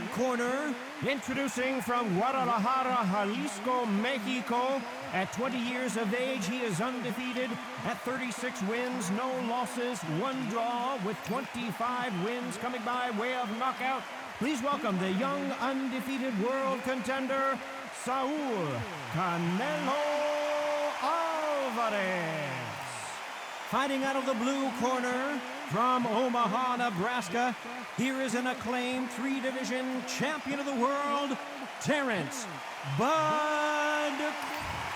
red corner, introducing from Guadalajara, Jalisco, Mexico. At 20 years of age, he is undefeated at 36 wins, no losses, 1 draw, with 25 wins coming by way of knockout. Please welcome the young, undefeated world contender, Saul Canelo Alvarez. Fighting out of the blue corner, from Omaha, Nebraska, here is an acclaimed 3-division champion of the world, Terrence Bud.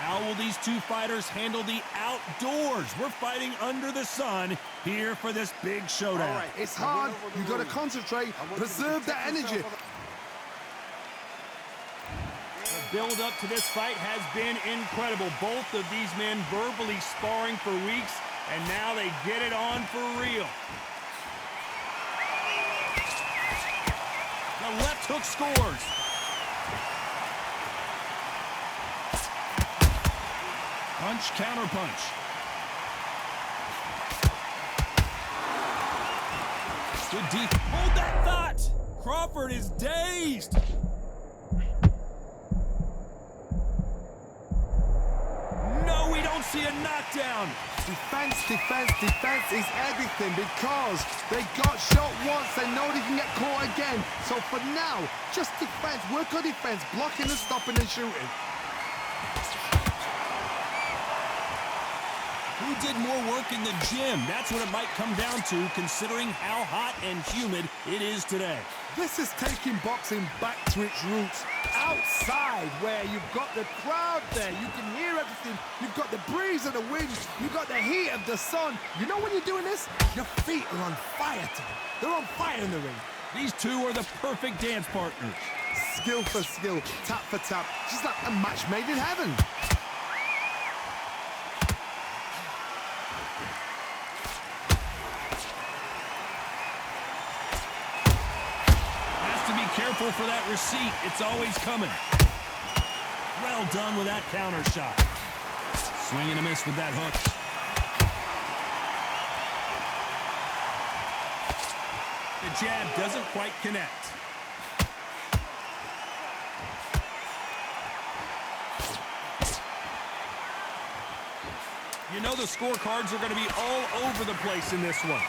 How will these two fighters handle the outdoors? We're fighting under the sun here for this big showdown. All right, it's hard. You've got to concentrate, preserve that energy. The build-up to this fight has been incredible. Both of these men verbally sparring for weeks, and now they get it on for real. The left hook scores. Punch, counter punch. Good deep. Hold that thought. Crawford is dazed. No, we don't see a knockdown. Defense, defense, defense is everything because they got shot once. They know they can get caught again. So for now, just defense. Work on defense, blocking and stopping and shooting. Who did more work in the gym? That's what it might come down to, considering how hot and humid it is today. This is taking boxing back to its roots. Outside, where you've got the crowd there, you can hear everything. You've got the breeze of the wind. You've got the heat of the sun. You know when you're doing this? Your feet are on fire today. They're on fire in the ring. These two are the perfect dance partners. Skill for skill, tap for tap, just like a match made in heaven. Careful for that receipt. It's always coming. Well done with that counter shot. Swing and a miss with that hook. The jab doesn't quite connect. You know the scorecards are going to be all over the place in this one.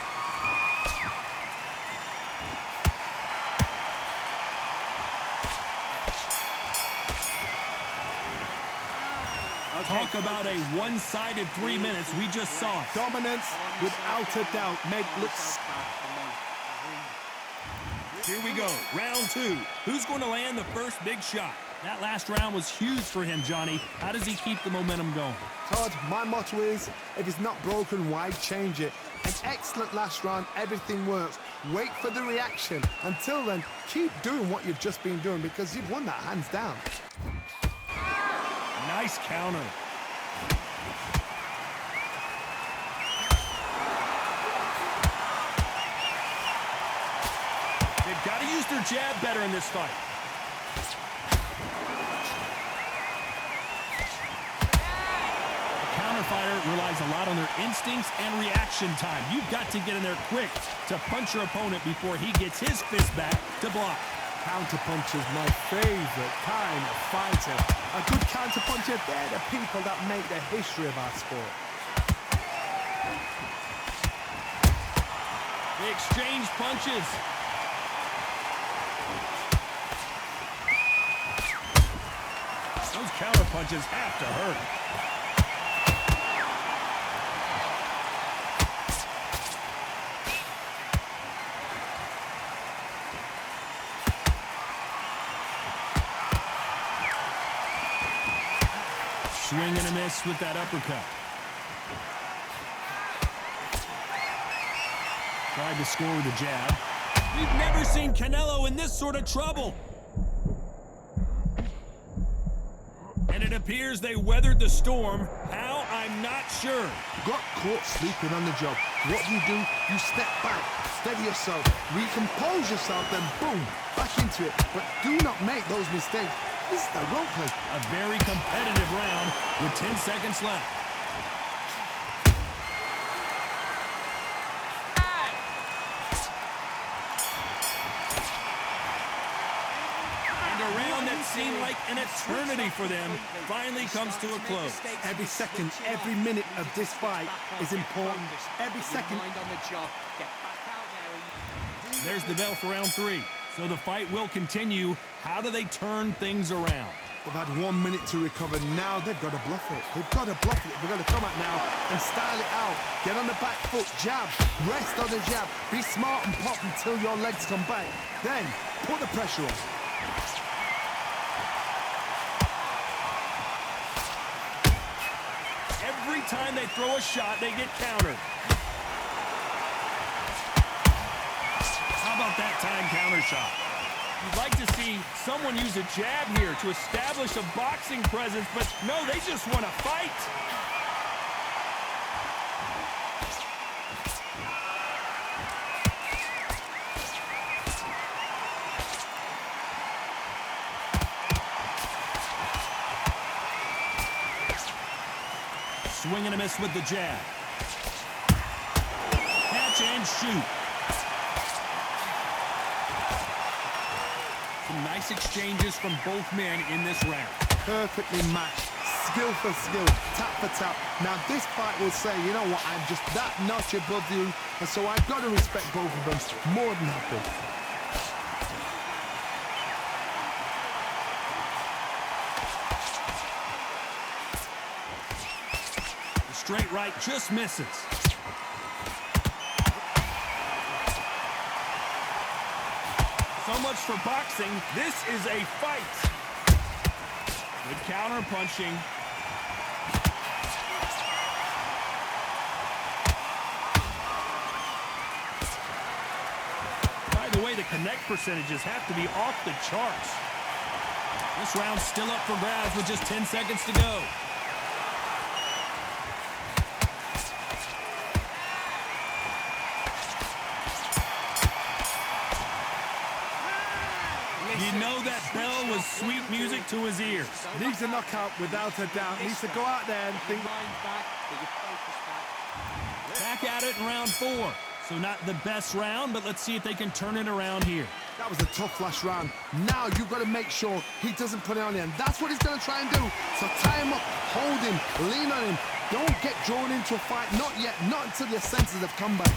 Talk about a one-sided 3 minutes. We just saw it. Dominance, without a doubt, made look. Here we go, round 2. Who's going to land the first big shot? That last round was huge for him, Johnny. How does he keep the momentum going? Todd, my motto is, if it's not broken, why change it? An excellent last round, everything works. Wait for the reaction. Until then, keep doing what you've just been doing because you've won that hands down. Nice counter. They've got to use their jab better in this fight. The counter fighter relies a lot on their instincts and reaction time. You've got to get in there quick to punch your opponent before he gets his fist back to block. Counterpuncher's my favorite kind of fighter. A good counterpuncher, they're the people that make the history of our sport. They exchange punches. Those counterpunches have to hurt. Swing and a miss with that uppercut. Tried to score with a jab. We've never seen Canelo in this sort of trouble. And it appears they weathered the storm. How? I'm not sure. Got caught sleeping on the job. What do? You step back, steady yourself, recompose yourself, then boom, back into it. But do not make those mistakes. This is the role play. A very competitive round with 10 seconds left. What seemed like an eternity for them finally comes to a close. Every second, every minute of this fight is important. Every second. There's the bell for round 3. So the fight will continue. How do they turn things around? They've had 1 minute to recover. Now they've got to bluff it. They've got to bluff it. They've got to come out now and style it out. Get on the back foot, jab, rest on the jab. Be smart and pop until your legs come back. Then put the pressure on. Every time they throw a shot, they get countered. How about that time counter shot? You'd like to see someone use a jab here to establish a boxing presence, but no, they just want to fight. Swing and a miss with the jab. Catch and shoot. Some nice exchanges from both men in this round. Perfectly matched, skill for skill, tap for tap. Now this fight will say, you know what, I'm just that notch above you, and so I've got to respect both of them more than happy. The straight right just misses. So much for boxing. This is a fight. Good counter punching. By the way, the connect percentages have to be off the charts. This round's still up for grabs with just 10 seconds to go. You know that bell was sweet music to his ears. Needs a knockout without a doubt. Needs to go out there and think. Back at it in round 4. So not the best round, but let's see if they can turn it around here. That was a tough last round. Now you've got to make sure he doesn't put it on him. That's what he's going to try and do. So tie him up, hold him, lean on him. Don't get drawn into a fight. Not yet. Not until your senses have come back.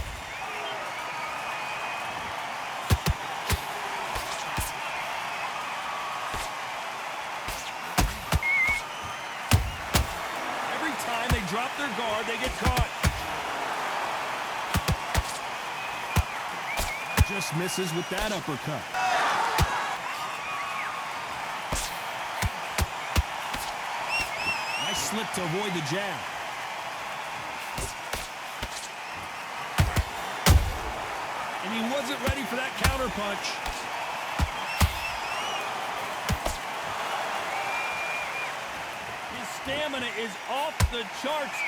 Drop their guard, they get caught. Just misses with that uppercut. Nice slip to avoid the jab. And he wasn't ready for that counter punch. Stamina is off the charts.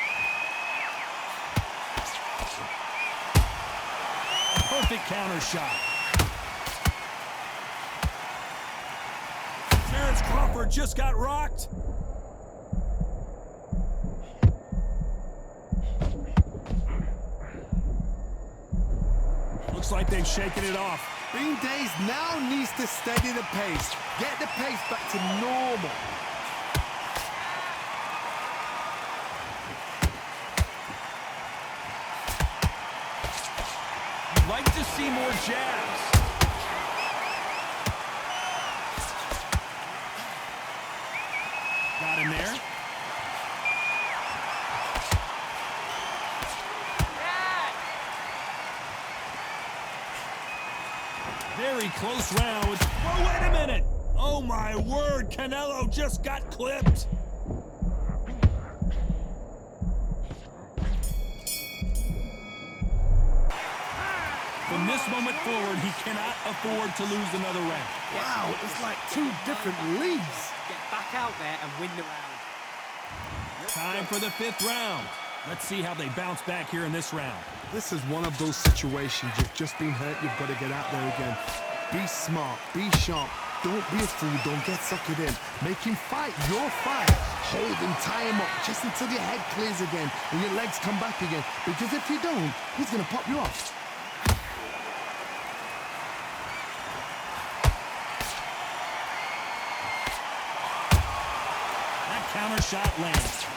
A perfect counter shot. Crawford just got rocked. Looks like they've shaken it off. Bean Days now needs to steady the pace. Get the pace back to normal. Like to see more jabs. Got him there. Very close round. Oh, wait a minute. Oh, my word. Canelo just got clipped. From this moment forward, he cannot afford to lose another round. Wow, it's like two different leagues. Get back out there and win the round. Time for the 5th round. Let's see how they bounce back here in this round. This is one of those situations. You've just been hurt. You've got to get out there again. Be smart. Be sharp. Don't be a fool. Don't get suckered in. Make him fight your fight. Hold him, tie him up just until your head clears again and your legs come back again. Because if you don't, he's going to pop you off. counter shot lands.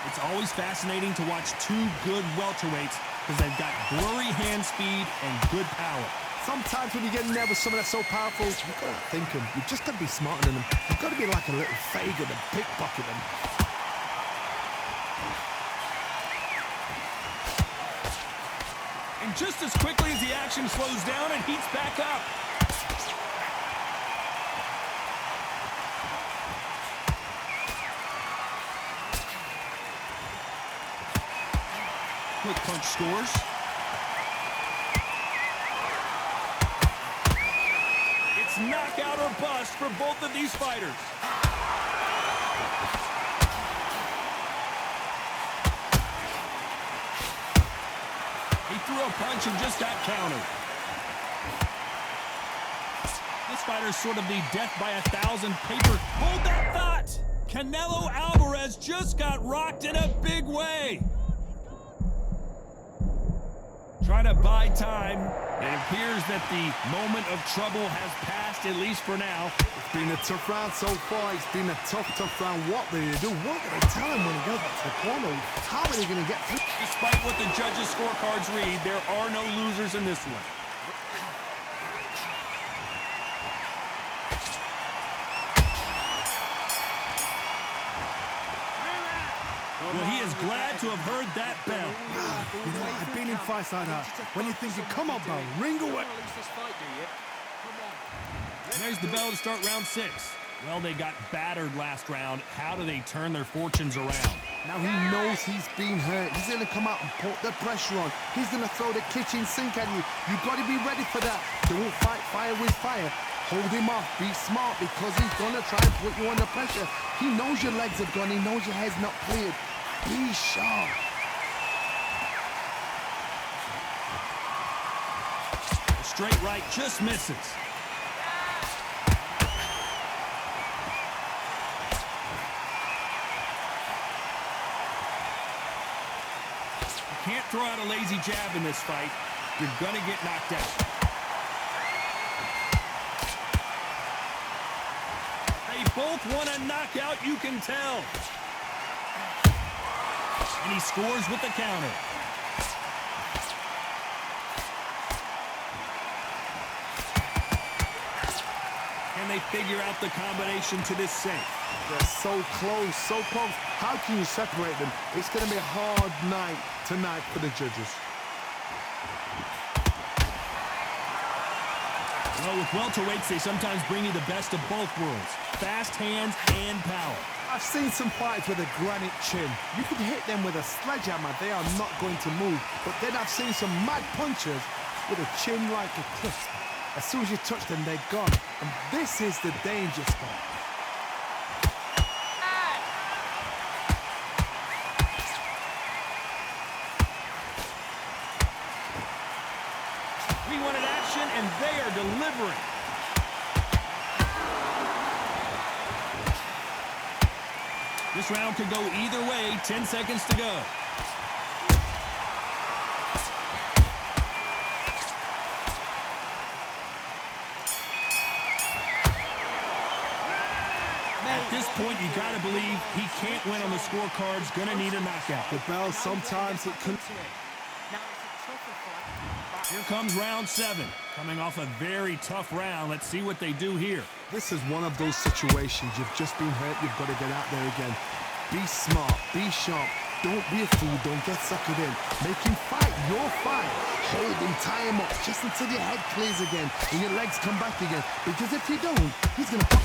It's always fascinating to watch two good welterweights because they've got blurry hand speed and good power. Sometimes when you get nervous, someone that's so powerful, you've got to think them. You've just got to be smarter than them. You've got to be like a little Fagin and pickpocket them. And just as quickly as the action slows down and heats back up. Quick punch scores. It's knockout or bust for both of these fighters. He threw a punch and just got countered. This fighter's sort of the death by 1,000 paper. Hold that thought! Canelo Alvarez just got rocked in a big way. Try to buy time. It appears that the moment of trouble has passed, at least for now. It's been a tough round so far. It's been a tough round. What do they do? What do they tell him when he goes back to the corner? How are they going to get through? Despite what the judges' scorecards read, there are no losers in this one. Well, he is glad to have heard that bell. You know, I've been in fights like that. When you're thinking, come on, bell, ring away. And there's the bell to start round 6. Well, they got battered last round. How do they turn their fortunes around? Now he knows he's been hurt. He's going to come out and put the pressure on. He's going to throw the kitchen sink at you. You've got to be ready for that. Don't fight fire with fire. Hold him off. Be smart because he's going to try and put you under pressure. He knows your legs have gone. He knows your head's not cleared. Be sharp. A straight right just misses. You can't throw out a lazy jab in this fight. You're going to get knocked out. They both want a knockout, you can tell. And he scores with the counter. Can they figure out the combination to this safe? They're so close, so close. How can you separate them? It's going to be a hard night tonight for the judges. Well, with welterweights, they sometimes bring you the best of both worlds. Fast hands and power. I've seen some fights with a granite chin. You can hit them with a sledgehammer, they are not going to move. But then I've seen some mad punchers with a chin like a cliff. As soon as you touch them, they're gone. And this is the danger spot. We wanted action, and they are delivering. This round could go either way. 10 seconds to go. At this point, you got to believe he can't win on the scorecards. Going to need a knockout. The bell, sometimes it can... Here comes round 7. Coming off a very tough round. Let's see what they do here. This is one of those situations. You've just been hurt. You've got to get out there again. Be smart. Be sharp. Don't be a fool. Don't get suckered in. Make him fight your fight. Hold him. Tie him up just until your head clears again and your legs come back again. Because if you don't, he's going to...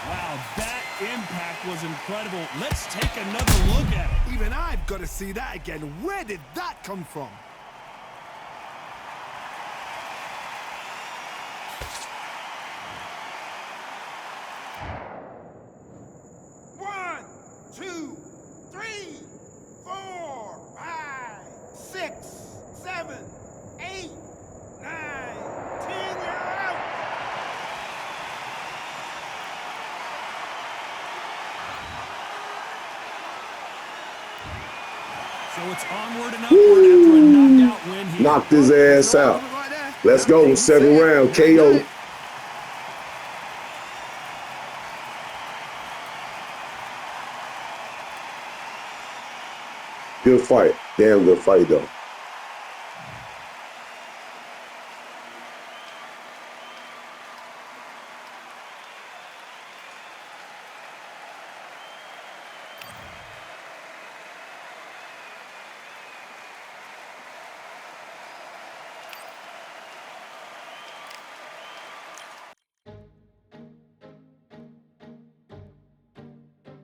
Wow, that impact was incredible. Let's take another look at it. Even I've got to see that again. Where did that come from? One, two, 3, 4, 5, 6, 7, 8, 9, 10, you're out. So it's onward and upward after a knockout win here. Knocked his ass out. Let's go. 7th round. KO. Good fight. Damn good fight, though.